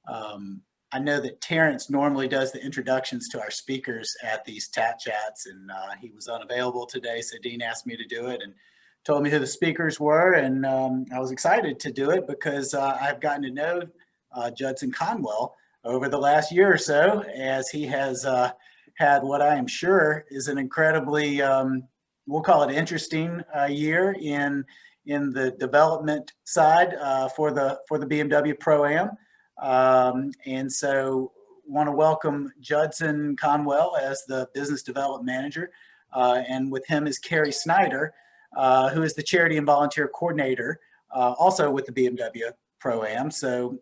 I know that Terrence normally does the introductions to our speakers at these TATT chats, and he was unavailable today, so Dean asked me to do it and told me who the speakers were, and I was excited to do it because I've gotten to know Judson Conwell over the last year or so, as he has had what I am sure is an incredibly, we'll call it interesting year in the development side for the BMW Pro-Am. And so want to welcome Judson Conwell as the business development manager. And with him is Kari Snyder, who is the charity and volunteer coordinator, also with the BMW Pro-Am. So,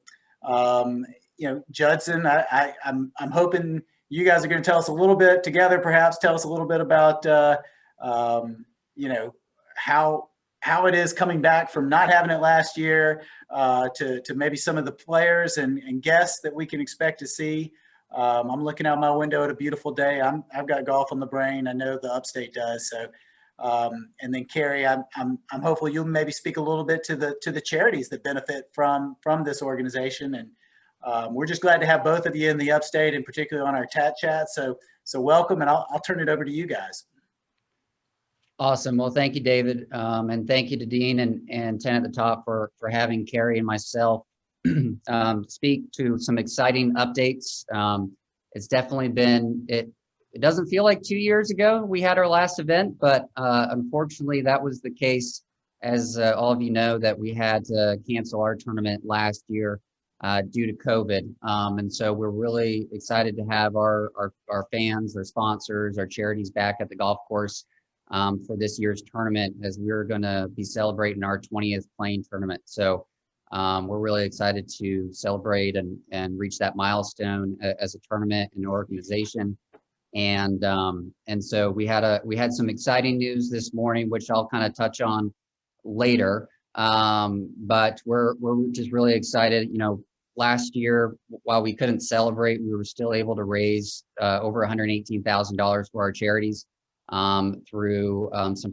you know, Judson, I'm hoping you guys are going to tell us a little bit together, perhaps tell us a little bit about, you know, how it is coming back from not having it last year to maybe some of the players and guests that we can expect to see. I'm looking out my window at a beautiful day. I've got golf on the brain. I know the Upstate does. So, and then Kari, I'm hopeful you'll maybe speak a little bit to the charities that benefit from this organization. And we're just glad to have both of you in the Upstate, and particularly on our TATT chat. So welcome, and I'll turn it over to you guys. Awesome. Well, thank you, David. And thank you to Dean and 10 at the top for having Kari and myself speak to some exciting updates. It's definitely been, it doesn't feel like 2 years ago we had our last event, but unfortunately that was the case, as all of you know, that we had to cancel our tournament last year due to COVID. And so we're really excited to have our fans, our sponsors, our charities back at the golf course for this year's tournament, as we're going to be celebrating our 20th playing tournament. So we're really excited to celebrate and reach that milestone as a tournament and organization. And so we had some exciting news this morning, which I'll kind of touch on later. But we're just really excited. You know, last year, while we couldn't celebrate, we were still able to raise over $118,000 for our charities through some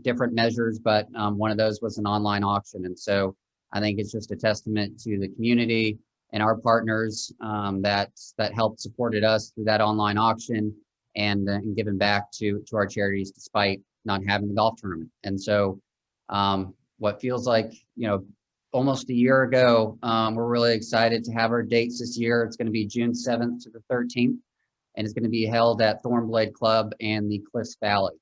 different measures, but one of those was an online auction. And so I think it's just a testament to the community and our partners that helped supported us through that online auction and giving back to our charities despite not having the golf tournament. And so what feels like, you know, almost a year ago, we're really excited to have our dates this year. It's going to be June 7th to the 13th. And it's going to be held at Thornblade Club and the Cliffs Valley.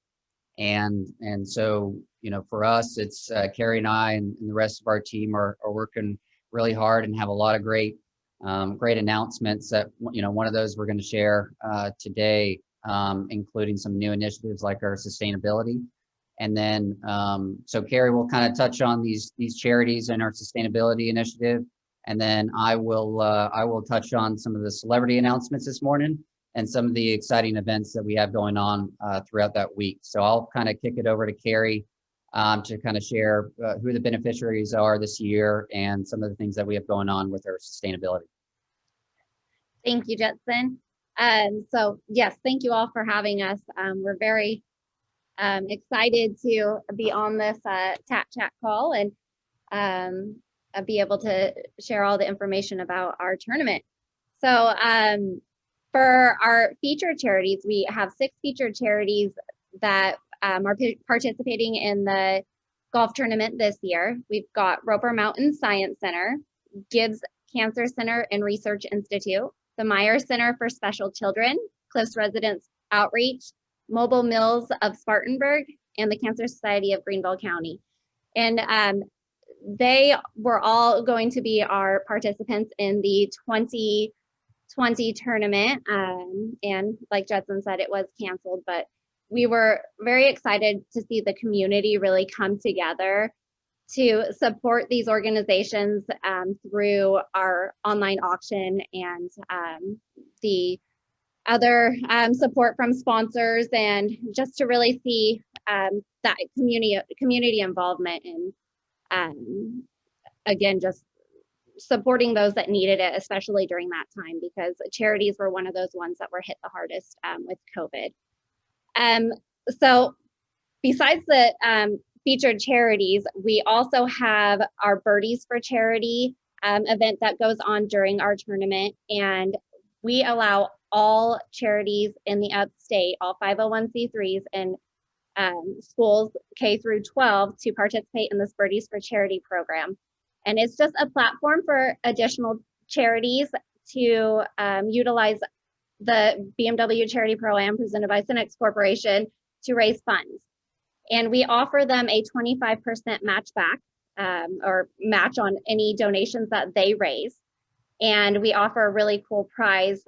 And so, you know, for us, it's Kari and I and the rest of our team are working really hard and have a lot of great announcements that, you know, one of those we're going to share today, including some new initiatives like our sustainability. And then, so Kari will kind of touch on these charities and our sustainability initiative. And then I will touch on some of the celebrity announcements this morning and some of the exciting events that we have going on throughout that week. So I'll kind of kick it over to Kari to kind of share who the beneficiaries are this year and some of the things that we have going on with our sustainability. Thank you, Judson. So yes, thank you all for having us. We're very excited to be on this TATT chat call and be able to share all the information about our tournament. So for our featured charities, we have 6 featured charities that are participating in the golf tournament this year. We've got Roper Mountain Science Center, Gibbs Cancer Center and Research Institute, the Meyer Center for Special Children, Cliffs Residents Outreach, Mobile Mills of Spartanburg, and the Cancer Society of Greenville County. And they were all going to be our participants in the 2020 tournament. And like Judson said, it was canceled, but we were very excited to see the community really come together to support these organizations through our online auction and the other support from sponsors, and just to really see that community involvement and again, just supporting those that needed it, especially during that time, because charities were one of those ones that were hit the hardest with COVID. So besides the featured charities, we also have our Birdies for Charity event that goes on during our tournament, and we allow all charities in the Upstate, all 501c3s and schools K through 12 to participate in this Birdies for Charity program. And it's just a platform for additional charities to utilize the BMW Charity Pro-Am presented by SYNNEX Corporation to raise funds. And we offer them a 25% match back or match on any donations that they raise. And we offer a really cool prize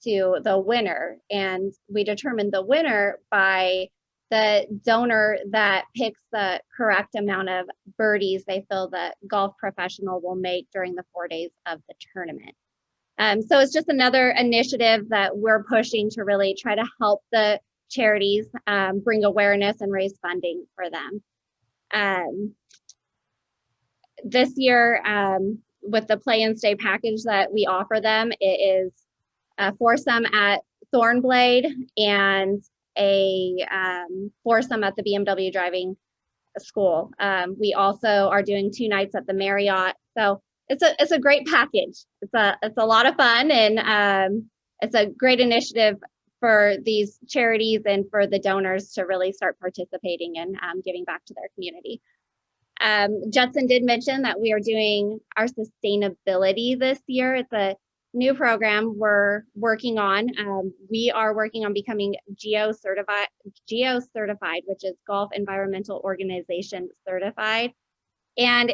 to the winner. And we determine the winner by the donor that picks the correct amount of birdies they feel the golf professional will make during the 4 days of the tournament. So it's just another initiative that we're pushing to really try to help the charities bring awareness and raise funding for them. This year, with the play and stay package that we offer them, it is a foursome at Thornblade and a foursome at the BMW driving school. We also are doing 2 nights at the Marriott. So it's a great package. It's a lot of fun, and it's a great initiative for these charities and for the donors to really start participating and giving back to their community. Judson did mention that we are doing our sustainability this year. It's a new program we're working on. We are working on becoming GEO certified, which is Golf Environmental Organization certified. And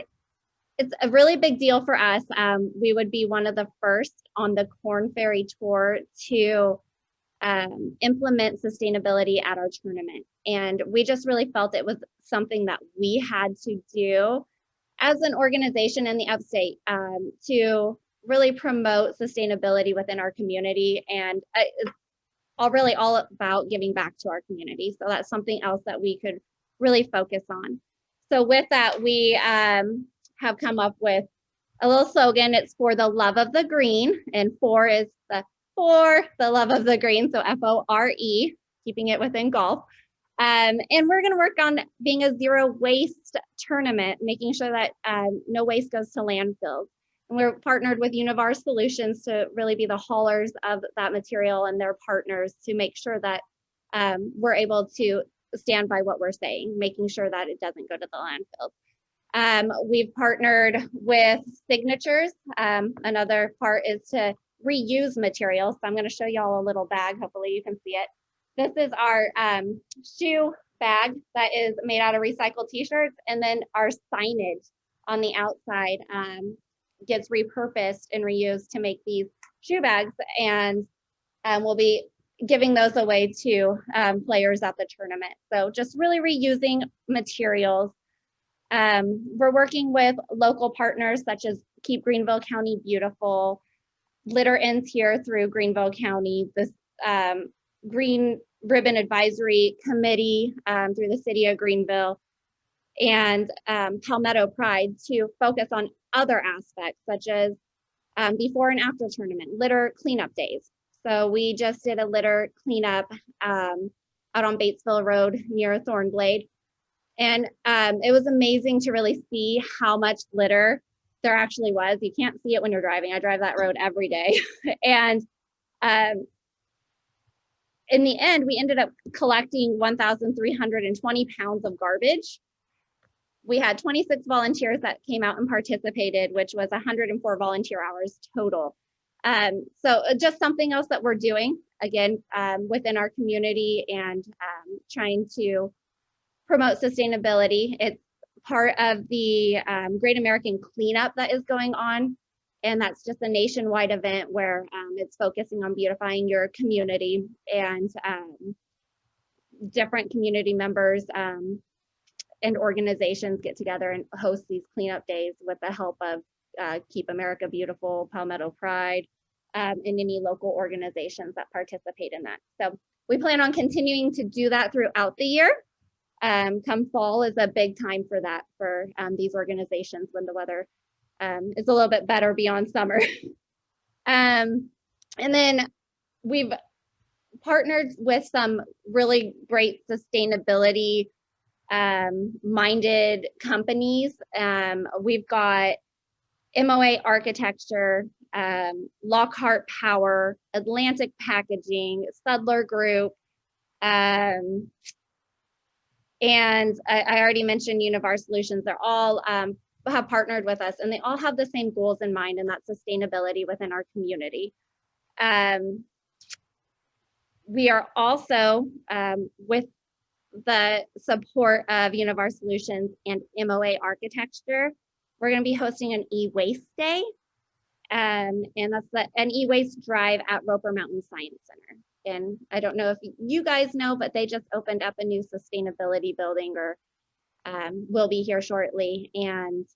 it's a really big deal for us. We would be one of the first on the Corn Ferry Tour to implement sustainability at our tournament. And we just really felt it was something that we had to do as an organization in the Upstate to really promote sustainability within our community. And it's really all about giving back to our community. So that's something else that we could really focus on. So with that, we have come up with a little slogan. It's for the love of the green, and for the love of the green, so FORE, keeping it within golf. And we're going to work on being a zero waste tournament, making sure that no waste goes to landfills. And we're partnered with Univar Solutions to really be the haulers of that material, and their partners to make sure that we're able to stand by what we're saying, making sure that it doesn't go to the landfills. We've partnered with Signatures. Another part is to reuse materials. So I'm going to show y'all a little bag. Hopefully you can see it. This is our shoe bag that is made out of recycled t-shirts, and then our signage on the outside gets repurposed and reused to make these shoe bags, and we'll be giving those away to players at the tournament. So just really reusing materials. We're working with local partners such as Keep Greenville County Beautiful, Litter Ends Here through Greenville County, this Green Ribbon Advisory Committee through the city of Greenville, and Palmetto Pride to focus on other aspects such as before and after tournament, litter cleanup days. So we just did a litter cleanup out on Batesville Road near Thornblade. And it was amazing to really see how much litter there actually was. You can't see it when you're driving. I drive that road every day. And in the end, we ended up collecting 1,320 pounds of garbage. We had 26 volunteers that came out and participated, which was 104 volunteer hours total. So just something else that we're doing, again, within our community and trying to promote sustainability. It's part of the Great American Cleanup that is going on. And that's just a nationwide event where it's focusing on beautifying your community, and different community members and organizations get together and host these cleanup days with the help of Keep America Beautiful, Palmetto Pride, and any local organizations that participate in that. So we plan on continuing to do that throughout the year. Come fall is a big time for that for these organizations when the weather is a little bit better beyond summer. And then we've partnered with some really great sustainability minded companies. We've got MOA Architecture, Lockhart Power, Atlantic Packaging, Sudler Group, and I already mentioned Univar Solutions. They're all have partnered with us, and they all have the same goals in mind, and that's sustainability within our community. We are also, with the support of Univar Solutions and MOA Architecture, we're going to be hosting an e-waste day, and that's an e-waste drive at Roper Mountain Science Center. And I don't know if you guys know, but they just opened up a new sustainability building, or will be here shortly. And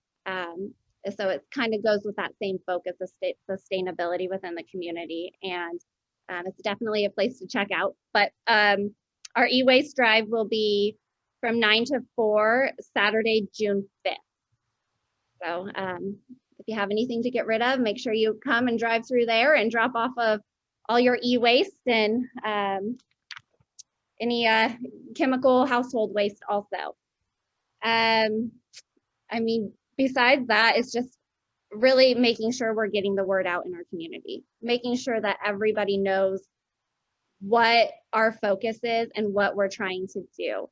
so it kind of goes with that same focus of sustainability within the community. And it's definitely a place to check out. But our e-waste drive will be from 9 to 4, Saturday, June 5th. So if you have anything to get rid of, make sure you come and drive through there and drop off of all your e-waste and any chemical household waste also. I mean, besides that, it's just really making sure we're getting the word out in our community, making sure that everybody knows what our focus is and what we're trying to do.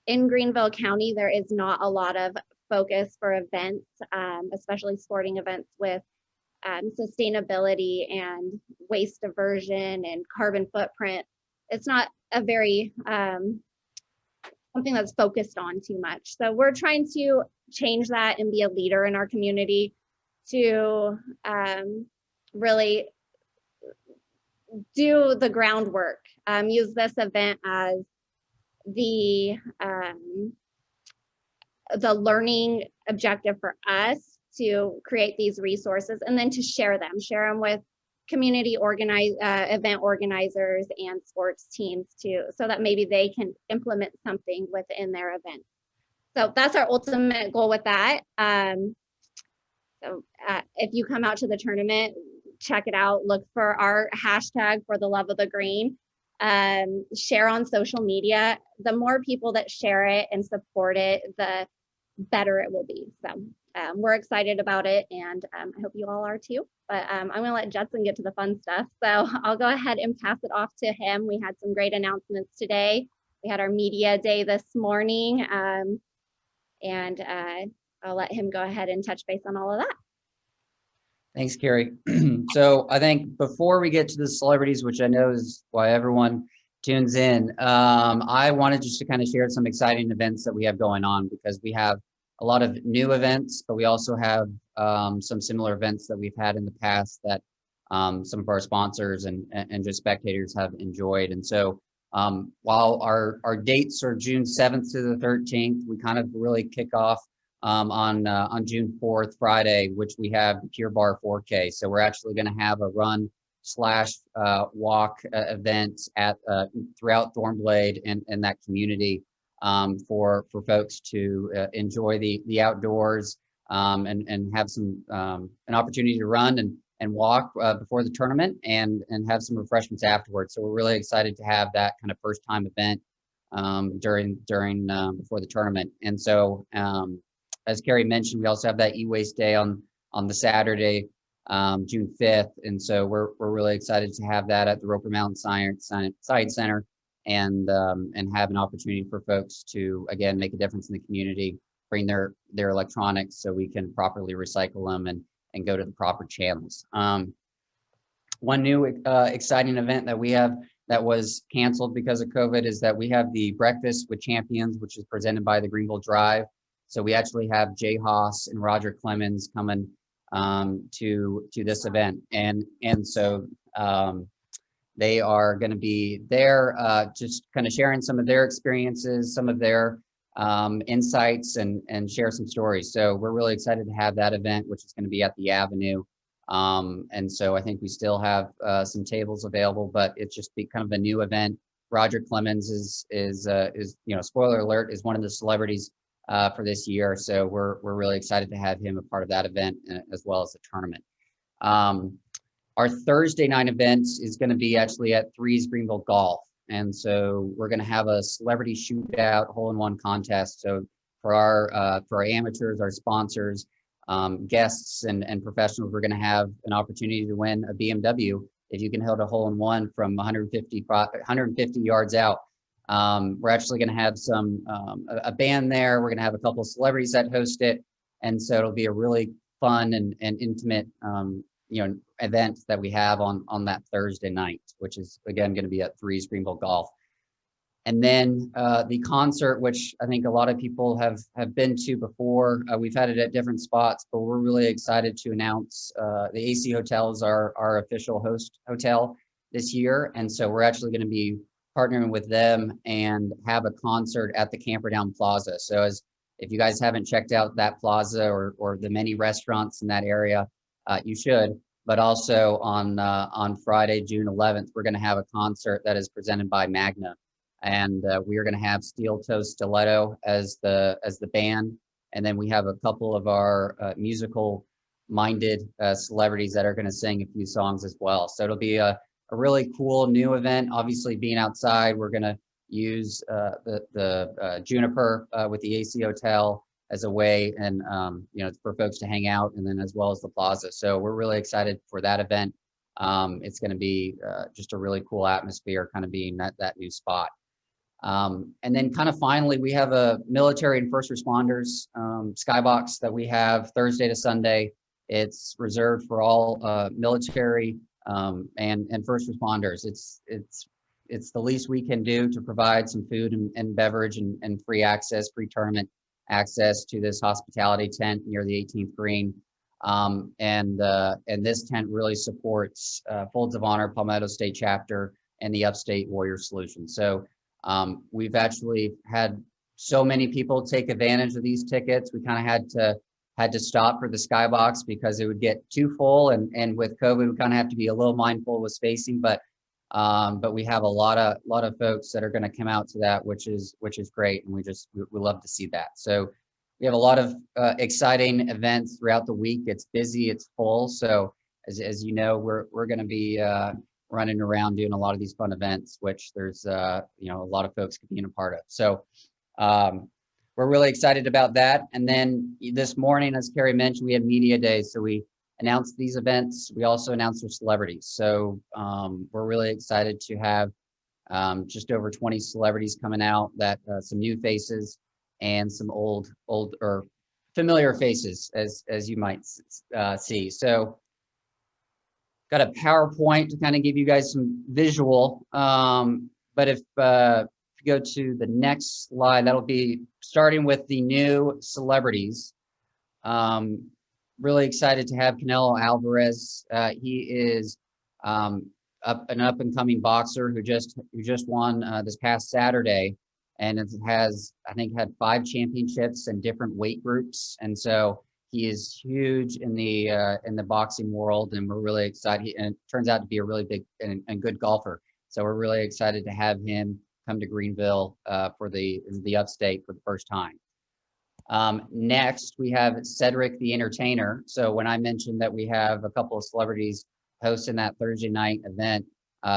In Greenville County, there is not a lot of focus for events, especially sporting events with sustainability and waste diversion and carbon footprint. It's not a very something that's focused on too much. So we're trying to change that and be a leader in our community to really do the groundwork. Use this event as the learning objective for us to create these resources, and then to share them with community event organizers and sports teams too, so that maybe they can implement something within their event. So that's our ultimate goal with that. If you come out to the tournament, check it out, look for our hashtag for the love of the green, share on social media. The more people that share it and support it, the better it will be. So we're excited about it, and I hope you all are too. But I'm going to let Judson get to the fun stuff. So I'll go ahead and pass it off to him. We had some great announcements today. We had our media day this morning, and I'll let him go ahead and touch base on all of that. Thanks, Kari. So I think before we get to the celebrities, which I know is why everyone tunes in, I wanted just to kind of share some exciting events that we have going on, because we have a lot of new events, but we also have some similar events that we've had in the past that some of our sponsors and just spectators have enjoyed. And so while our dates are June 7th to the 13th, we kind of really kick off on June 4th, Friday, which we have Pure Bar 4K. So we're actually going to have a run / walk event at throughout Thornblade and that community for folks to enjoy the outdoors and have some an opportunity to run and walk before the tournament and have some refreshments afterwards. So we're really excited to have that kind of first time event during before the tournament. And so as Kari mentioned, we also have that e-waste day on the Saturday, June 5th. And so we're really excited to have that at the Roper Mountain Science Center and have an opportunity for folks to, again, make a difference in the community, bring their electronics so we can properly recycle them and go to the proper channels. One new exciting event that we have that was canceled because of COVID is that we have the Breakfast with Champions, which is presented by the Greenville Drive. So we actually have Jay Haas and Roger Clemens coming to this event, and so they are going to be there, just kind of sharing some of their experiences, some of their insights, and share some stories. So we're really excited to have that event, which is going to be at the Avenue. And so I think we still have some tables available, but it's just kind of a new event. Roger Clemens is spoiler alert, is one of the celebrities for this year. So we're really excited to have him a part of that event as well as the tournament. Our Thursday night event is going to be actually at Threes Greenville Golf. And so we're going to have a celebrity shootout hole-in-one contest. So for our amateurs, our sponsors, guests and professionals, we're going to have an opportunity to win a BMW if you can hit a hole in one from 150 yards out. We're actually going to have a band there. We're going to have a couple of celebrities that host it. And so it'll be a really fun and intimate, event that we have on that Thursday night, which is again going to be at Threes Greenville Golf. And then the concert, which I think a lot of people have been to before. We've had it at different spots, but we're really excited to announce the AC Hotel is our official host hotel this year. And so we're actually going to be partnering with them and have a concert at the Camperdown Plaza. So if you guys haven't checked out that plaza or the many restaurants in that area, you should. But also on Friday, June 11th, we're going to have a concert that is presented by Magna. And we are going to have Steel Toe Stiletto as the band, and then we have a couple of our musical-minded celebrities that are going to sing a few songs as well. So it'll be a really cool new event. Obviously, being outside, we're going to use the Juniper with the AC Hotel as a way, and for folks to hang out, and then as well as the plaza. So we're really excited for that event. It's going to be just a really cool atmosphere, kind of being that new spot. And then kind of finally, we have a military and first responders skybox that we have Thursday to Sunday. It's reserved for all military and first responders. It's the least we can do to provide some food and beverage and free access, free tournament access to this hospitality tent near the 18th green. And this tent really supports Folds of Honor, Palmetto State Chapter, and the Upstate Warrior Solution. So we've actually had so many people take advantage of these tickets. We kind of had to stop for the skybox because it would get too full, and with COVID, we kind of have to be a little mindful with spacing. But we have a lot of folks that are going to come out to that, which is great, and we love to see that. So we have a lot of exciting events throughout the week. It's busy, it's full. So as you know, we're going to be running around doing a lot of these fun events, which there's a lot of folks being a part of. So we're really excited about that. And then this morning, as Kari mentioned, we had media day, so we announced these events. We also announced our celebrities. So we're really excited to have just over 20 celebrities coming out, that some new faces and some old or familiar faces, as you might see. So got a PowerPoint to kind of give you guys some visual. But if you go to the next slide, that'll be starting with the new celebrities. Really excited to have Canelo Alvarez. He is an up and coming boxer who just won this past Saturday, and it has, I think, had 5 championships in different weight groups. And so he is huge in the boxing world, and we're really excited. And it turns out to be a really big and good golfer. So we're really excited to have him come to Greenville for the Upstate for the first time. Next, we have Cedric the Entertainer. So when I mentioned that we have a couple of celebrities hosting that Thursday night event,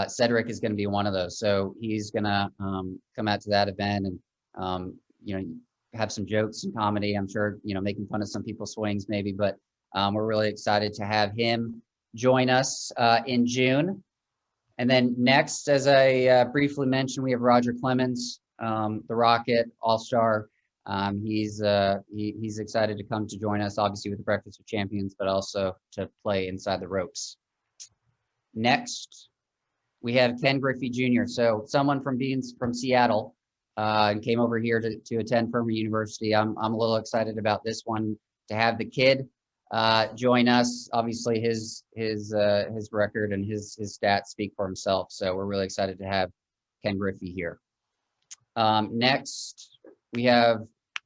Cedric is going to be one of those. So he's going to come out to that event and have some jokes and comedy. I'm sure, making fun of some people's swings maybe, but we're really excited to have him join us in June. And then next, as I briefly mentioned, we have Roger Clemens, the Rocket All-Star. He's excited to come to join us, obviously with the Breakfast of Champions, but also to play inside the ropes. Next, we have Ken Griffey Jr. So someone from Seattle and came over here to attend Furman University. I'm a little excited about this one, to have the kid join us. Obviously, his record and his stats speak for himself. So we're really excited to have Ken Griffey here. Next, we have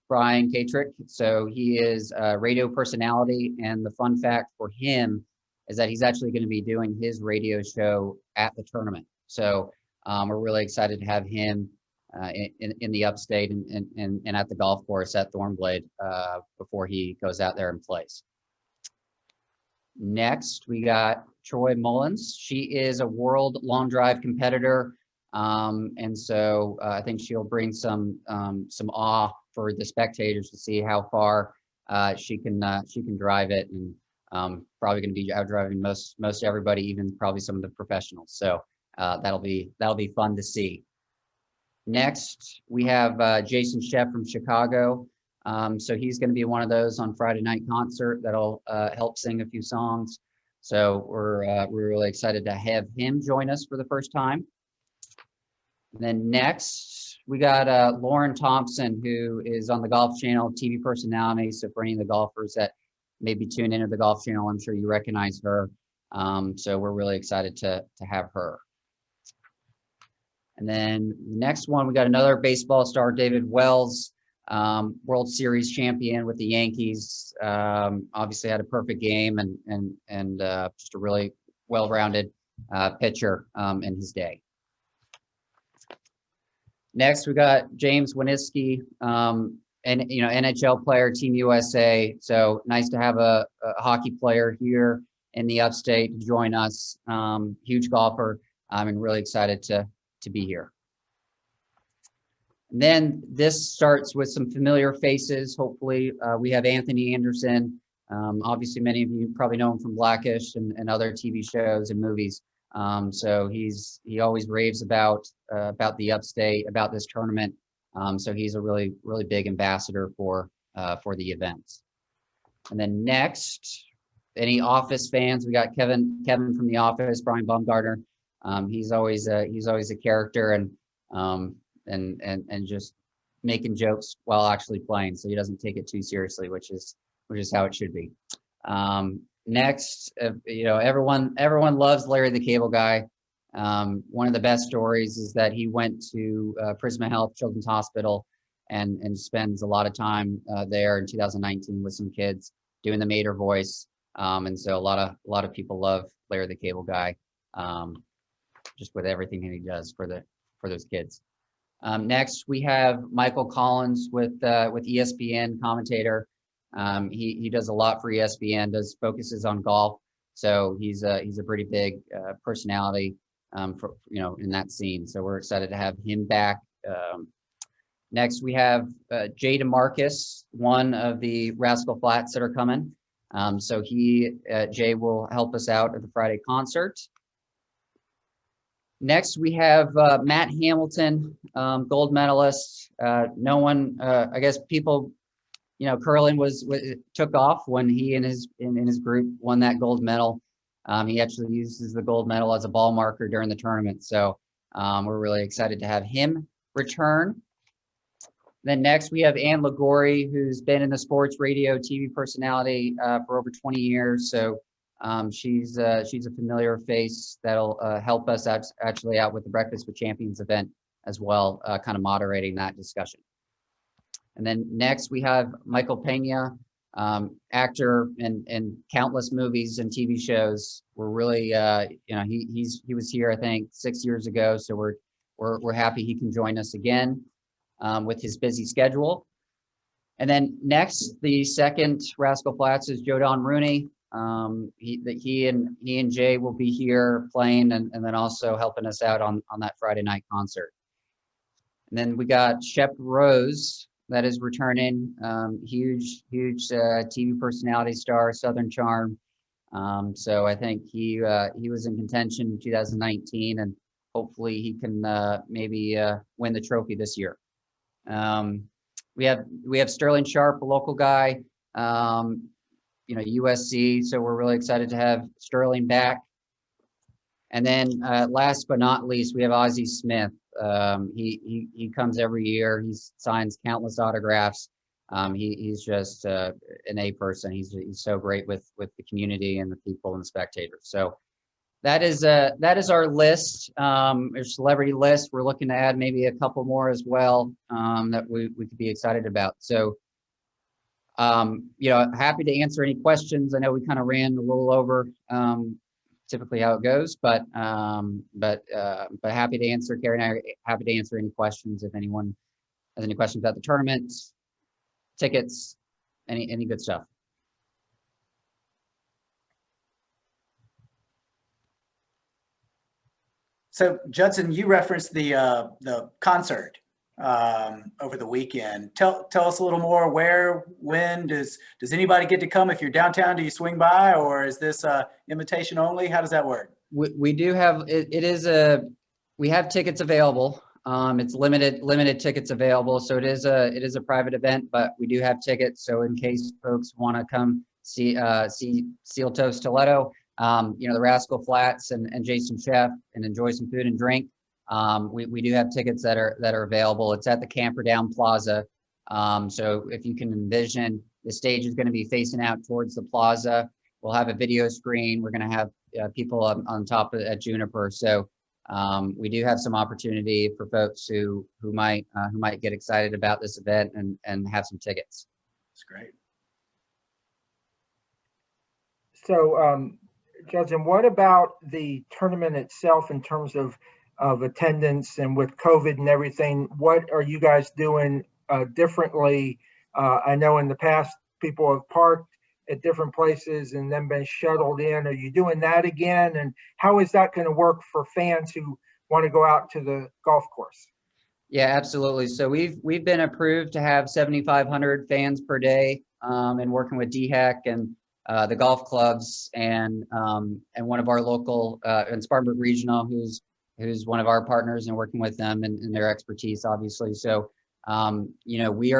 Brian Catrick. So he is a radio personality, and the fun fact for him is that he's actually going to be doing his radio show at the tournament. So we're really excited to have him in the Upstate and at the golf course at Thornblade before he goes out there and plays. Next, we got Troy Mullins. She is a world long drive competitor. And so I think she'll bring some awe for the spectators to see how far she can drive it, and probably going to be out driving most everybody, even probably some of the professionals. So that'll be fun to see. Next, we have Jason Sheff from Chicago. So he's going to be one of those on Friday night concert that'll help sing a few songs. So we're really excited to have him join us for the first time. And then next, we got Lauren Thompson, who is on the Golf Channel, TV personality. So for any of the golfers that maybe tune into the Golf Channel, I'm sure you recognize her. So we're really excited to have her. And then the next one, we got another baseball star, David Wells, World Series champion with the Yankees. Obviously had a perfect game and just a really well-rounded pitcher in his day. Next, we got James Winiski, and NHL player, Team USA. So nice to have a hockey player here in the Upstate to join us. Huge golfer. I'm really excited to be here. And then this starts with some familiar faces. Hopefully, we have Anthony Anderson. Obviously, many of you probably know him from Blackish and other TV shows and movies. So he always raves about the Upstate, about this tournament. So he's a really big ambassador for the event. And then next, any Office fans, we got Kevin from The Office, Brian Baumgartner. He's always a character and just making jokes while actually playing, so he doesn't take it too seriously, which is how it should be. Next, everyone loves Larry the Cable Guy. One of the best stories is that he went to Prisma Health Children's Hospital and spends a lot of time there in 2019 with some kids doing the Mater voice. And so a lot of people love Larry the Cable Guy, just with everything that he does for those kids. Next, we have Michael Collins with ESPN commentator. He does a lot for ESPN, focuses on golf. So he's a pretty big personality in that scene. So we're excited to have him back. Next, we have Jay DeMarcus, one of the Rascal Flats that are coming. So Jay will help us out at the Friday concert. Next, we have Matt Hamilton, gold medalist. No one, I guess people, curling took off when he and his group won that gold medal. He actually uses the gold medal as a ball marker during the tournament. So we're really excited to have him return. Then next, we have Ann Lagorie, who's been in the sports radio TV personality for over 20 years. So she's a familiar face that'll help us actually out with the Breakfast with Champions event as well, kind of moderating that discussion. And then next we have Michael Pena, actor in countless movies and TV shows. We're really, he was here I think 6 years ago, so we're happy he can join us again with his busy schedule. And then next, the second Rascal Flats is Joe Don Rooney. He and Jay will be here playing and then also helping us out on that Friday night concert. And then we got Shep Rose that is returning, huge TV personality star, Southern Charm. So I think he was in contention in 2019, and hopefully he can maybe win the trophy this year. We have Sterling Sharp, a local guy. USC, so we're really excited to have Sterling back. And then last but not least, we have Ozzie Smith. He comes every year. He signs countless autographs. He's just an A person. He's so great with the community and the people and the spectators. So that is our list, our celebrity list. We're looking to add maybe a couple more as well that we could be excited about. So happy to answer any questions. I know we kind of ran a little over, typically how it goes, but happy to answer. Kari and I are happy to answer any questions if anyone has any questions about the tournament, tickets, any good stuff. So Judson, you referenced the concert. over the weekend. Tell us a little more. Where, when does anybody get to come? If you're downtown, do you swing by, or is this invitation only? How does that work? We do have we have tickets available. It's limited tickets available, so it is a private event, but we do have tickets. So in case folks want to come see Steel Toe Stiletto, the Rascal Flats and Jason Chef, and enjoy some food and drink. We do have tickets that are available. It's at the Camperdown Plaza. So if you can envision, the stage is going to be facing out towards the plaza. We'll have a video screen. We're going to have people on top at Juniper. So we do have some opportunity for folks who might get excited about this event and have some tickets. That's great. So, Judson, what about the tournament itself in terms of attendance, and with COVID and everything? What are you guys doing differently? I know in the past people have parked at different places and then been shuttled in. Are you doing that again? And how is that going to work for fans who want to go out to the golf course? Yeah, absolutely. So we've been approved to have 7,500 fans per day, and working with DHEC and the golf clubs and one of our local and Spartanburg Regional, who's one of our partners, and working with them and their expertise, obviously. So we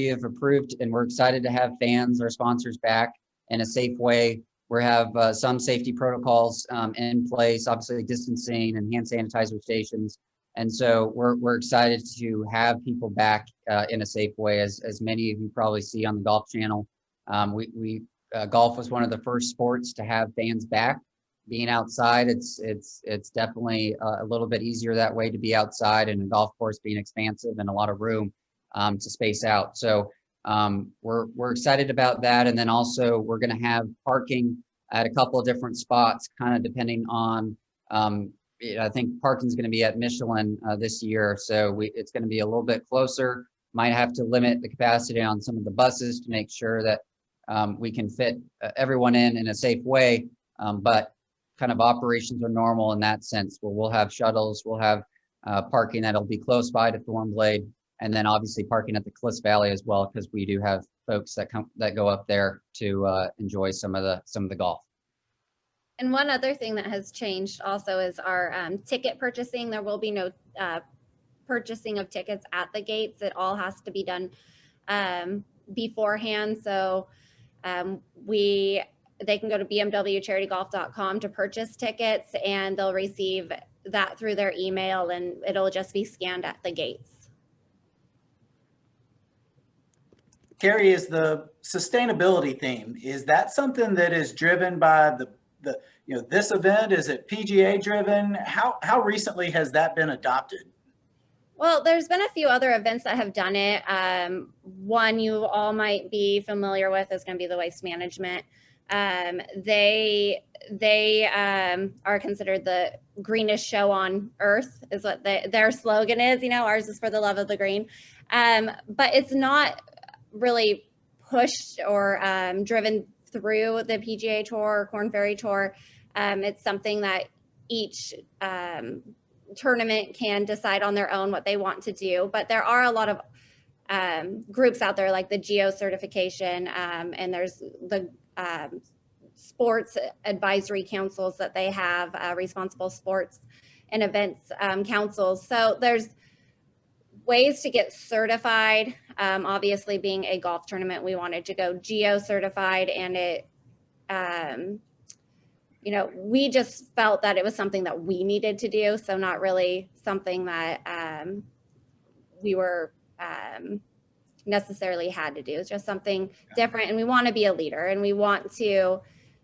have approved, and we're excited to have fans, our sponsors, back in a safe way. We have some safety protocols in place, obviously distancing and hand sanitizer stations. And so we're excited to have people back in a safe way, as many of you probably see on the Golf Channel. Golf was one of the first sports to have fans back. Being outside, it's definitely a little bit easier that way to be outside, and a golf course being expansive and a lot of room to space out. So we're excited about that. And then also we're going to have parking at a couple of different spots, kind of depending on, I think parking is going to be at Michelin this year. So it's going to be a little bit closer. Might have to limit the capacity on some of the buses to make sure that we can fit everyone in a safe way. But kind of operations are normal in that sense, where we'll have shuttles, we'll have parking that'll be close by to Thornblade, and then obviously parking at the Cliffs Valley as well, because we do have folks that go up there to enjoy some of the golf. And one other thing that has changed also is our ticket purchasing. There will be no purchasing of tickets at the gates. It all has to be done beforehand. So they can go to bmwcharitygolf.com to purchase tickets, and they'll receive that through their email, and it'll just be scanned at the gates. Kari, is the sustainability theme, is that something that is driven by this event? Is it PGA driven? How recently has that been adopted? Well, there's been a few other events that have done it. One you all might be familiar with is going to be the Waste Management. They are considered the greenest show on earth, is what their slogan is. Ours is for the love of the green. But it's not really pushed or driven through the PGA Tour or Korn Ferry Tour. It's something that each tournament can decide on their own what they want to do. But there are a lot of groups out there, like the Geo certification, and there's the sports advisory councils that they have, responsible sports and events councils. So there's ways to get certified. Obviously, being a golf tournament, we wanted to go Geo certified, and it we just felt that it was something that we needed to do. So not really something that we were necessarily had to do. It's just something different, and we want to be a leader, and we want to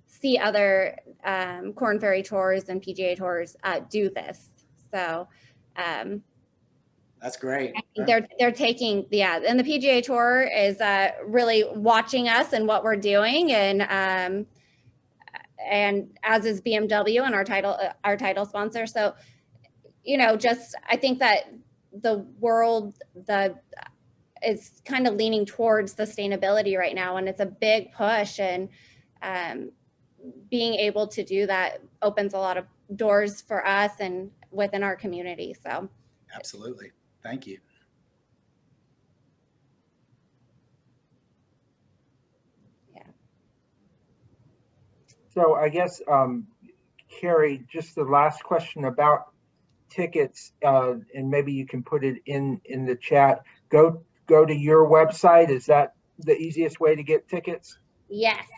see other Korn Ferry tours and PGA tours do this. So that's great. They're taking, and the PGA Tour is really watching us and what we're doing, and as is BMW and our title sponsor. So I think that the world is kind of leaning towards sustainability right now, and it's a big push, and being able to do that opens a lot of doors for us and within our community. So absolutely. Thank you. So I guess, Kari, just the last question about tickets, and maybe you can put it in the chat. Go to your website. Is that the easiest way to get tickets? Yes,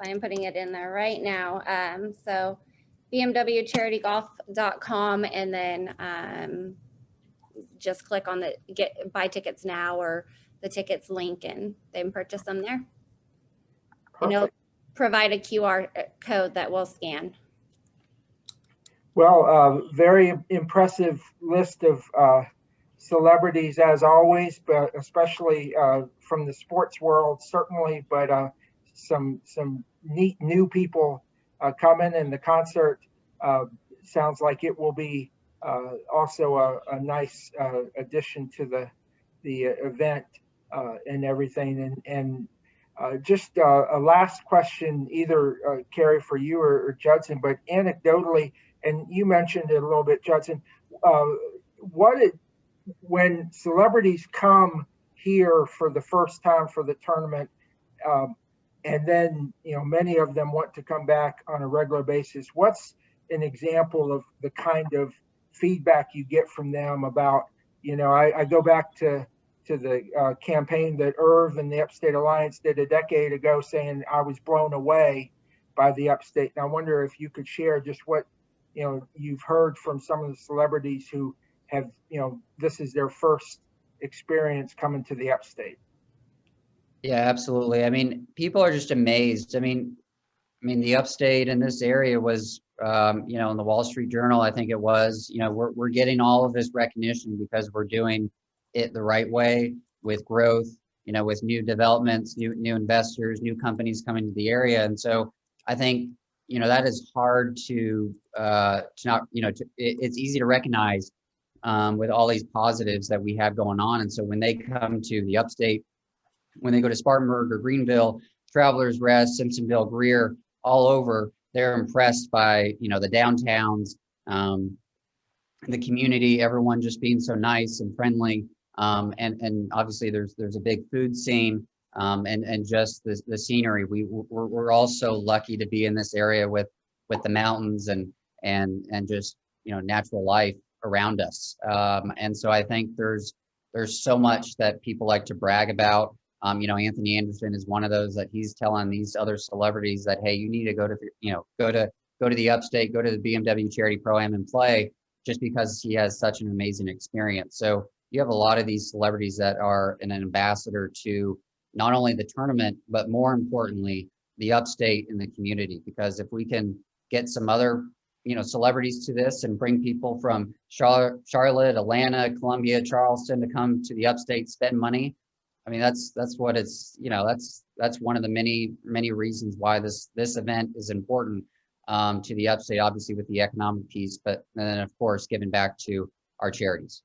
I'm putting it in there right now. So bmwcharitygolf.com, and then just click on the buy tickets now or the tickets link, and then purchase them there. And it'll Perfect. provide a QR code that we'll scan. Well, very impressive list of celebrities as always, but especially from the sports world, certainly, but some neat new people coming, and the concert sounds like it will be also a nice addition to the event and everything. And just a last question, either Kari for you or Judson, but anecdotally, and you mentioned it a little bit, Judson, when celebrities come here for the first time for the tournament, and then, many of them want to come back on a regular basis, what's an example of the kind of feedback you get from them about, I go back to the campaign that Irv and the Upstate Alliance did a decade ago, saying I was blown away by the Upstate. And I wonder if you could share just what you've heard from some of the celebrities who have, this is their first experience coming to the Upstate. Yeah, absolutely. I mean, people are just amazed. I mean, the Upstate in this area was, in the Wall Street Journal, I think it was, we're getting all of this recognition because we're doing it the right way, with growth, with new developments, new investors, new companies coming to the area. And so I think, that is hard to not, it's easy to recognize with all these positives that we have going on. And so when they come to the Upstate, when they go to Spartanburg or Greenville, Travelers Rest, Simpsonville, Greer, all over, they're impressed by, the downtowns, the community, everyone just being so nice and friendly. And obviously there's a big food scene, and just the scenery. We're also lucky to be in this area with the mountains and just, natural life around us. And so I think there's so much that people like to brag about. Anthony Anderson is one of those that he's telling these other celebrities that, hey, you need to go to the Upstate, go to the BMW Charity Pro-Am and play, just because he has such an amazing experience. So you have a lot of these celebrities that are an ambassador to not only the tournament, but more importantly, the Upstate and the community. Because if we can get some other, celebrities to this and bring people from Charlotte, Atlanta, Columbia, Charleston to come to the Upstate, spend money, I mean, that's what it's, that's one of the many reasons why this event is important to the Upstate, obviously with the economic piece, but then of course, giving back to our charities.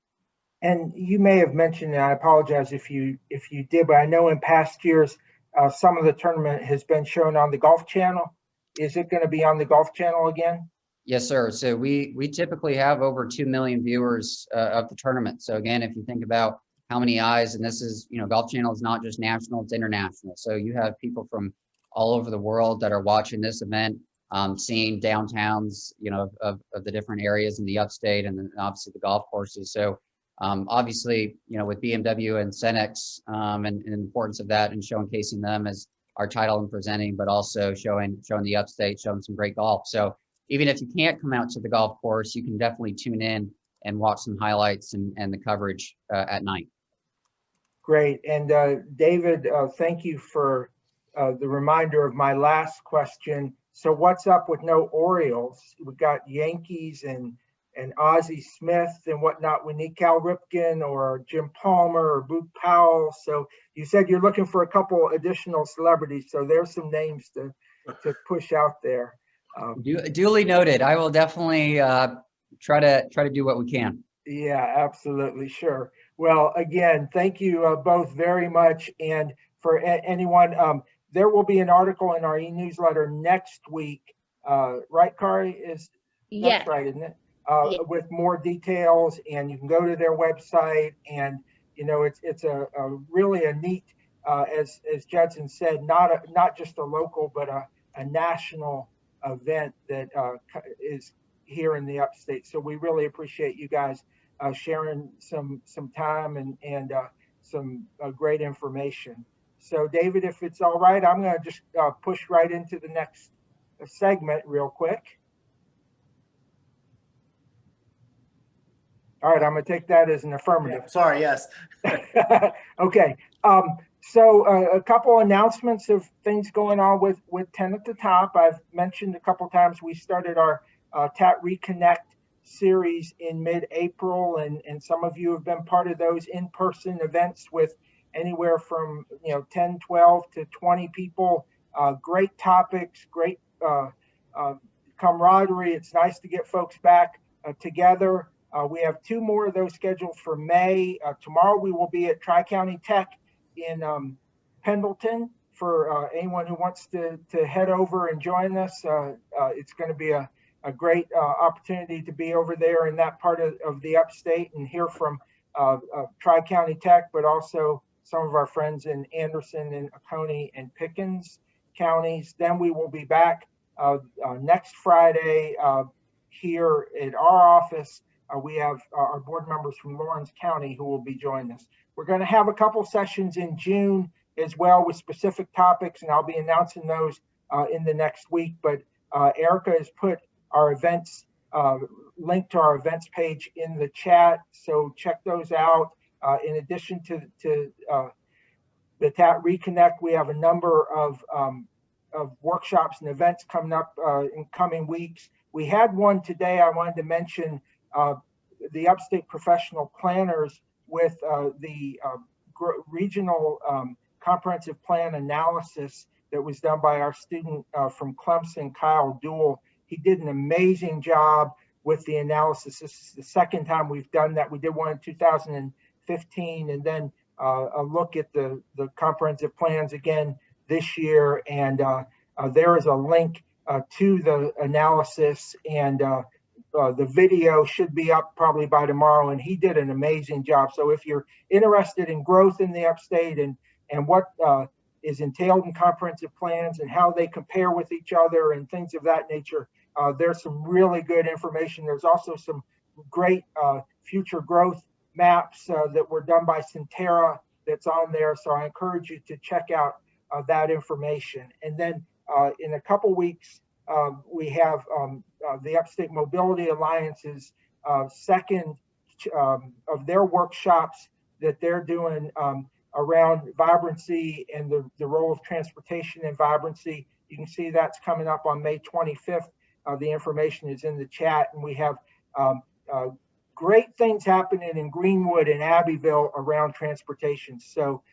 And you may have mentioned, and I apologize if you did, but I know in past years, some of the tournament has been shown on the Golf Channel. Is it going to be on the Golf Channel again? Yes, sir. So we typically have over 2 million viewers of the tournament. So again, if you think about how many eyes, and this is, Golf Channel is not just national, it's international. So you have people from all over the world that are watching this event, seeing downtowns, of the different areas in the Upstate, and then obviously the golf courses. So obviously, with BMW and SYNNEX, and the importance of that, and showcasing them as our title and presenting, but also showing the Upstate, showing some great golf. So even if you can't come out to the golf course, you can definitely tune in and watch some highlights and the coverage at night. Great. And David, thank you for the reminder of my last question. So what's up with no Orioles? We've got Yankees and Ozzie Smith and whatnot. We need Cal Ripken or Jim Palmer or Boog Powell. So you said you're looking for a couple additional celebrities. So there's some names to push out there. Duly noted. I will definitely try to do what we can. Yeah, absolutely. Sure. Well, again, thank you both very much. And for anyone, there will be an article in our e-newsletter next week. Right, Kari? That's right, isn't it? Yes. With more details, and you can go to their website, and it's a really a neat, as Judson said, not just a local, but a national event that is here in the Upstate. So we really appreciate you guys sharing some time and some great information. So David, if it's all right, I'm going to just push right into the next segment real quick. All right, I'm going to take that as an affirmative. Yeah, sorry, yes. Okay. So a couple announcements of things going on with 10 at the Top. I've mentioned a couple times we started our TATT Reconnect series in mid-April, and some of you have been part of those in-person events with anywhere from 10, 12 to 20 people. Great topics, great camaraderie. It's nice to get folks back together. We have 2 more of those scheduled for May. Tomorrow we will be at Tri-County Tech in Pendleton for anyone who wants to head over and join us. It's going to be a great opportunity to be over there in that part of the Upstate and hear from Tri-County Tech, but also some of our friends in Anderson and Oconee and Pickens counties. Then we will be back next Friday here at our office. We have our board members from Lawrence County who will be joining us. We're going to have a couple sessions in June as well with specific topics, and I'll be announcing those in the next week. But Erica has put our events, link to our events page in the chat, so check those out. In addition to the TATT Reconnect, we have a number of workshops and events coming up in coming weeks. We had one today I wanted to mention, the Upstate Professional Planners with the regional comprehensive plan analysis that was done by our student from Clemson, Kyle Duell. He did an amazing job with the analysis. This is the second time we've done that. We did one in 2015 and then a look at the comprehensive plans again this year. And there is a link to the analysis, and the video should be up probably by tomorrow, and he did an amazing job. So if you're interested in growth in the Upstate and what is entailed in comprehensive plans and how they compare with each other and things of that nature, there's some really good information. There's also some great future growth maps that were done by Centera that's on there. So I encourage you to check out that information. And then in a couple weeks, we have the Upstate Mobility Alliance's second of their workshops that they're doing around vibrancy and the role of transportation in vibrancy. You can see that's coming up on May 25th. The information is in the chat, and we have great things happening in Greenwood and Abbeville around transportation. So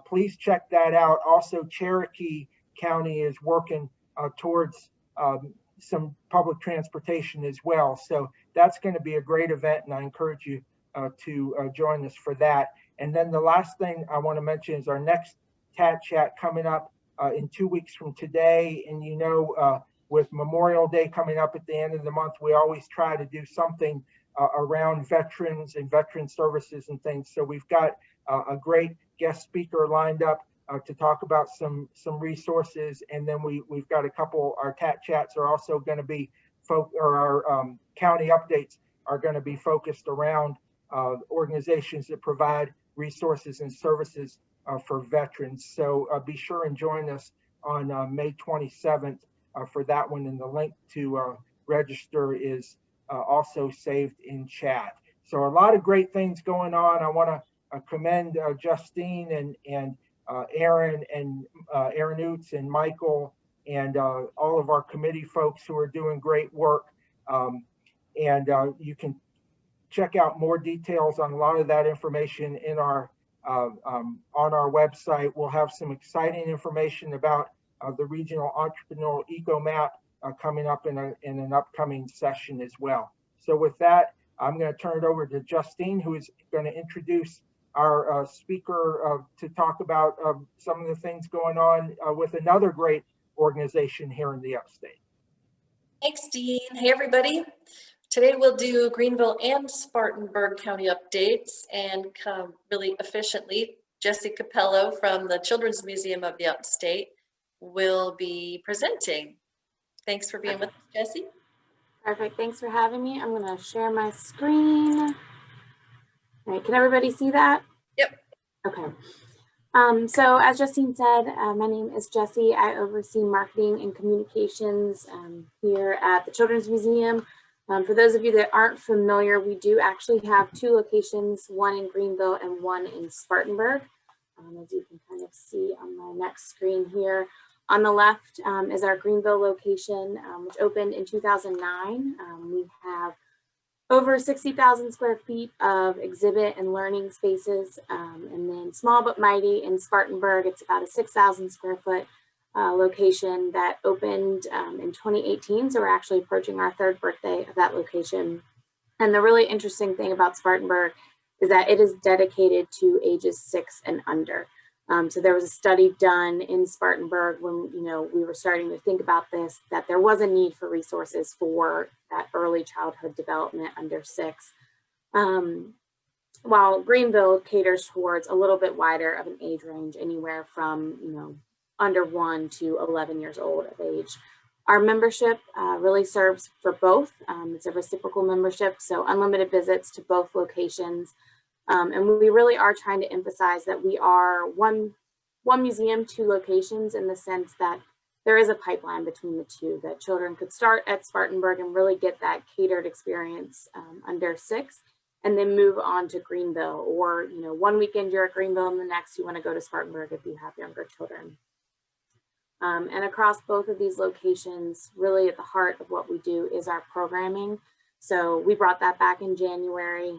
please check that out. Also, Cherokee County is working towards some public transportation as well. So that's going to be a great event, and I encourage you to join us for that. And then the last thing I want to mention is our next TATT Chat coming up in 2 weeks from today. And with Memorial Day coming up at the end of the month, we always try to do something around veterans and veteran services and things. So we've got a great guest speaker lined up to talk about some resources, and then we've got a couple. Our TATT Chats are also going to be our county updates are going to be focused around organizations that provide resources and services for veterans. So be sure and join us on May 27th for that one, and the link to register is also saved in chat. So a lot of great things going on. I want to commend Justine and Aaron and Aaron Oots and Michael and all of our committee folks who are doing great work. And you can check out more details on a lot of that information in our on our website. We'll have some exciting information about the regional entrepreneurial eco map coming up in an upcoming session as well. So with that, I'm going to turn it over to Justine, who is going to introduce our speaker to talk about some of the things going on with another great organization here in the Upstate. Thanks, Dean. Hey, everybody. Today we'll do Greenville and Spartanburg County updates and come really efficiently. Jessie Cappello from the Children's Museum of the Upstate will be presenting. Thanks for being with us, Jessie. Perfect. Thanks for having me. I'm going to share my screen. All right. Can everybody see that? Yep. Okay. So as Justine said, my name is Jessie. I oversee marketing and communications here at the Children's Museum. For those of you that aren't familiar, we do actually have 2 locations, one in Greenville and one in Spartanburg. As you can kind of see on my next screen here. On the left is our Greenville location, which opened in 2009. We have over 60,000 square feet of exhibit and learning spaces. And then small but mighty in Spartanburg, it's about a 6,000 square foot location that opened in 2018. So we're actually approaching our 3rd birthday of that location. And the really interesting thing about Spartanburg is that it is dedicated to ages 6 and under. So there was a study done in Spartanburg when, we were starting to think about this, that there was a need for resources for that early childhood development under 6. While Greenville caters towards a little bit wider of an age range, anywhere from, under 1 to 11 years old of age. Our membership really serves for both. It's a reciprocal membership, so unlimited visits to both locations. And we really are trying to emphasize that we are one museum, 2 locations, in the sense that there is a pipeline between the 2, that children could start at Spartanburg and really get that catered experience under 6, and then move on to Greenville, or, one weekend you're at Greenville and the next you want to go to Spartanburg if you have younger children. And across both of these locations, really at the heart of what we do is our programming. So we brought that back in January,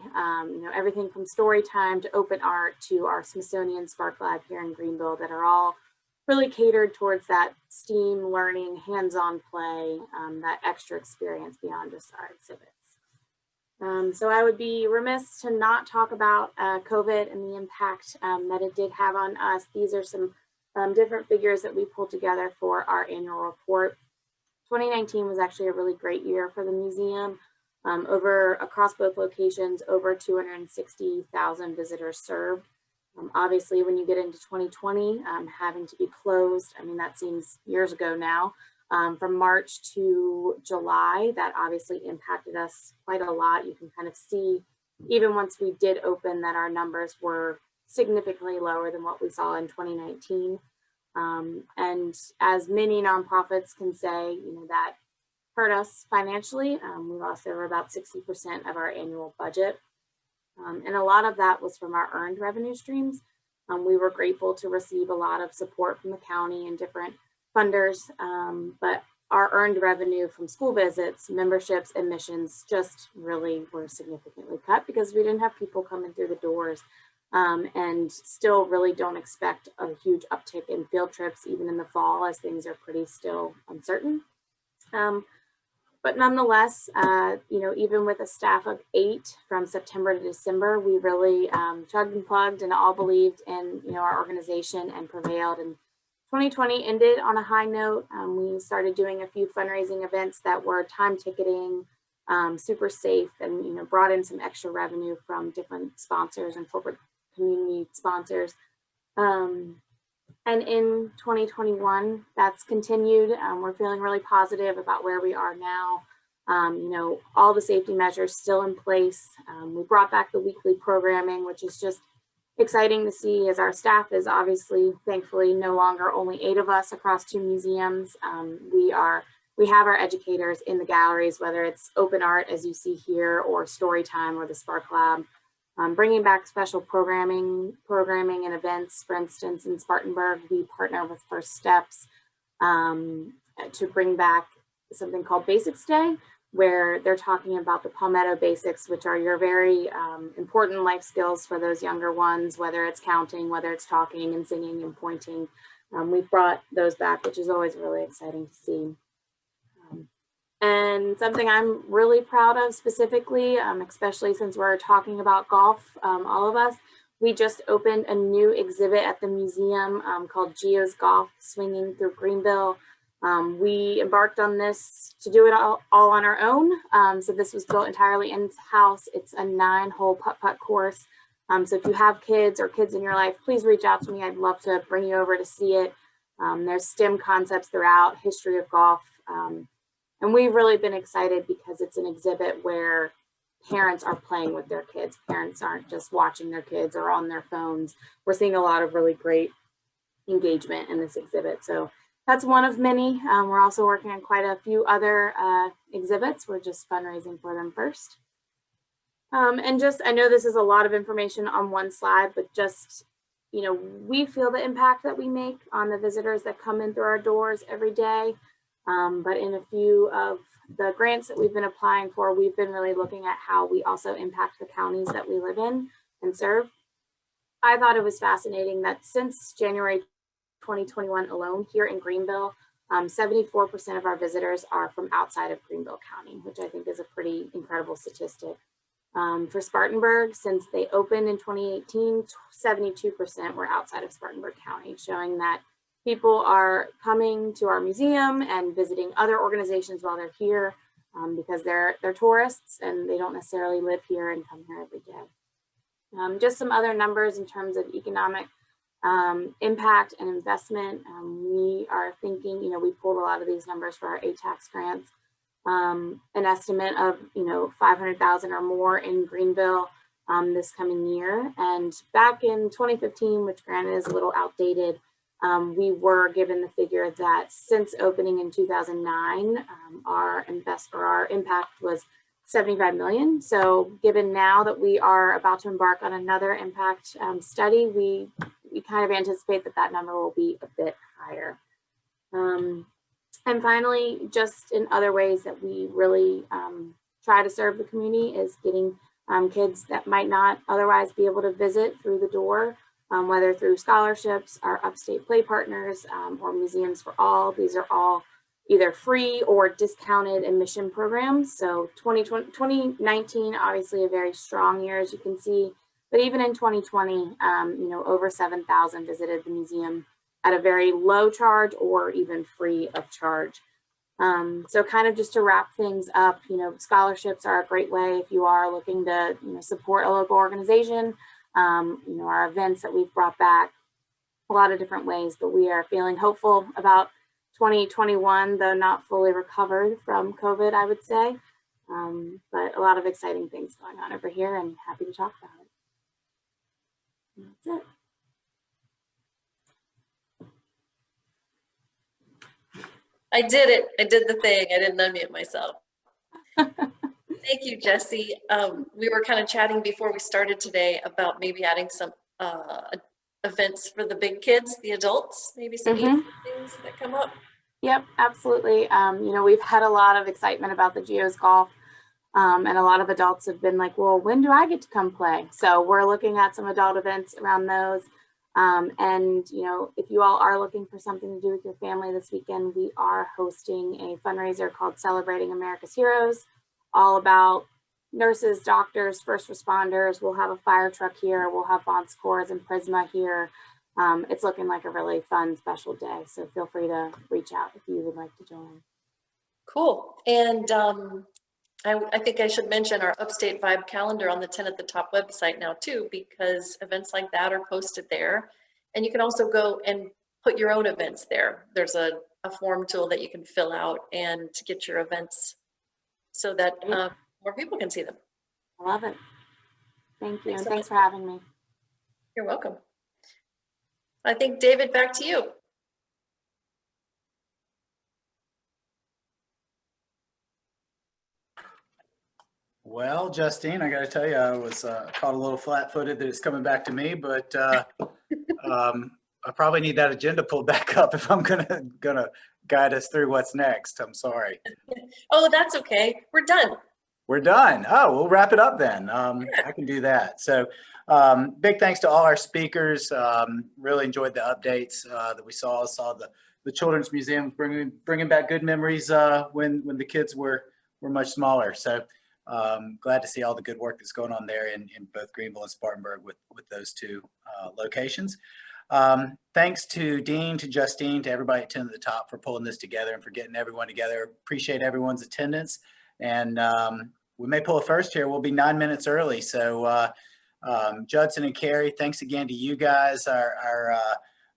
everything from story time to open art to our Smithsonian Spark Lab here in Greenville, that are all really catered towards that STEAM learning, hands-on play, that extra experience beyond just our exhibits. So I would be remiss to not talk about COVID and the impact that it did have on us. These are some different figures that we pulled together for our annual report. 2019 was actually a really great year for the museum. Across both locations, over 260,000 visitors served. Obviously, when you get into 2020, having to be closed, that seems years ago now. From March to July, that obviously impacted us quite a lot. You can kind of see, even once we did open, that our numbers were significantly lower than what we saw in 2019. And as many nonprofits can say, that hurt us financially. We lost over about 60% of our annual budget. And a lot of that was from our earned revenue streams. We were grateful to receive a lot of support from the county and different funders, but our earned revenue from school visits, memberships, admissions just really were significantly cut because we didn't have people coming through the doors, and still really don't expect a huge uptick in field trips, even in the fall, as things are pretty still uncertain. But nonetheless, even with a staff of 8 from September to December, we really chugged and plugged and all believed in, our organization and prevailed. And 2020 ended on a high note. We started doing a few fundraising events that were time ticketing, super safe, and, brought in some extra revenue from different sponsors and corporate community sponsors. And in 2021, that's continued. We're feeling really positive about where we are now. All the safety measures still in place. We brought back the weekly programming, which is just exciting to see, as our staff is obviously, thankfully, no longer only 8 of us across 2 museums. We have our educators in the galleries, whether it's open art, as you see here, or story time, or the Spark Lab. Bringing back special programming and events. For instance, in Spartanburg, we partner with First Steps to bring back something called Basics Day, where they're talking about the Palmetto basics, which are your very important life skills for those younger ones, whether it's counting, whether it's talking and singing and pointing. We've brought those back, which is always really exciting to see. And something I'm really proud of specifically, especially since we're talking about golf, all of us, we just opened a new exhibit at the museum called Gio's Golf, Swinging Through Greenville. We embarked on this to do it all on our own. So this was built entirely in-house. It's a 9-hole putt-putt course. So if you have kids or kids in your life, please reach out to me. I'd love to bring you over to see it. There's STEM concepts throughout, history of golf, And we've really been excited because it's an exhibit where parents are playing with their kids. Parents aren't just watching their kids or on their phones. We're seeing a lot of really great engagement in this exhibit. So that's one of many. We're also working on quite a few other exhibits. We're just fundraising for them first. And just, I know this is a lot of information on one slide, but just, you know, we feel the impact that we make on the visitors that come in through our doors every day. But in a few of the grants that we've been applying for, we've been really looking at how we also impact the counties that we live in and serve. I thought it was fascinating that since January 2021 alone here in Greenville, 74% of our visitors are from outside of Greenville County, which I think is a pretty incredible statistic. For Spartanburg, since they opened in 2018, 72% were outside of Spartanburg County, showing that people are coming to our museum and visiting other organizations while they're here because they're tourists and they don't necessarily live here and come here every day. Just some other numbers in terms of economic impact and investment. We are thinking, you know, we pulled a lot of these numbers for our ATAX grants. An estimate of, you know, 500,000 or more in Greenville this coming year. And back in 2015, which granted is a little outdated, we were given the figure that since opening in 2009, our impact was 75 million. So given now that we are about to embark on another impact study, we kind of anticipate that that number will be a bit higher. And finally, just in other ways that we really try to serve the community is getting kids that might not otherwise be able to visit through the door, whether through scholarships, our Upstate Play Partners, or Museums for All. These are all either free or discounted admission programs. So 2019, obviously a very strong year, as you can see, but even in 2020, you know, over 7,000 visited the museum at a very low charge or even free of charge. So kind of just to wrap things up, you know, scholarships are a great way if you are looking to, you know, support a local organization. You know, our events that we've brought back, a lot of different ways, but we are feeling hopeful about 2021, though not fully recovered from COVID, I would say. But a lot of exciting things going on over here and happy to talk about it. And that's it. I did it. I did the thing. I didn't unmute myself. Thank you, Jessie. We were kind of chatting before we started today about maybe adding some events for the big kids, the adults, maybe some things that come up. Yep, absolutely. You know, we've had a lot of excitement about the Geos Golf, and a lot of adults have been like, well, when do I get to come play? So we're looking at some adult events around those. And, you know, if you all are looking for something to do with your family this weekend, we are hosting a fundraiser called Celebrating America's Heroes, all about nurses, doctors, first responders. We'll have a fire truck here. We'll have Bon Scores and Prisma here. It's looking like a really fun, special day. So feel free to reach out if you would like to join. Cool. And I think I should mention our Upstate Vibe calendar on the 10 at the Top website now too, because events like that are posted there. And you can also go and put your own events there. There's a form tool that you can fill out and to get your events so that more people can see them. I love it. Thank you. And thanks for having me. You're welcome. I think, David, back to you. Well, Justine, I got to tell you, I was caught a little flat-footed that it's coming back to me, but I probably need that agenda pulled back up if I'm gonna guide us through what's next. I'm sorry. Oh, that's okay. We're done. We're done. Oh, we'll wrap it up then. I can do that. So big thanks to all our speakers. Really enjoyed the updates that we saw. Saw the Children's Museum bringing back good memories when the kids were much smaller. So glad to see all the good work that's going on there in both Greenville and Spartanburg with those two locations. Thanks to Dean, to Justine, to everybody at 10 at the Top for pulling this together and for getting everyone together. Appreciate everyone's attendance. And we may pull a first here. We'll be 9 minutes early. So Judson and Kari, thanks again to you guys, our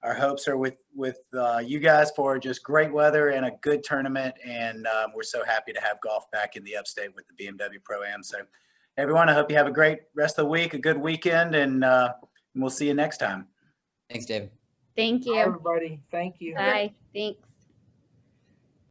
our hopes are with you guys for just great weather and a good tournament. And we're so happy to have golf back in the Upstate with the BMW Pro-Am. So everyone, I hope you have a great rest of the week, a good weekend, and we'll see you next time. Thanks, David. Thank Bye, you. everybody. Thank you. Bye. Thanks.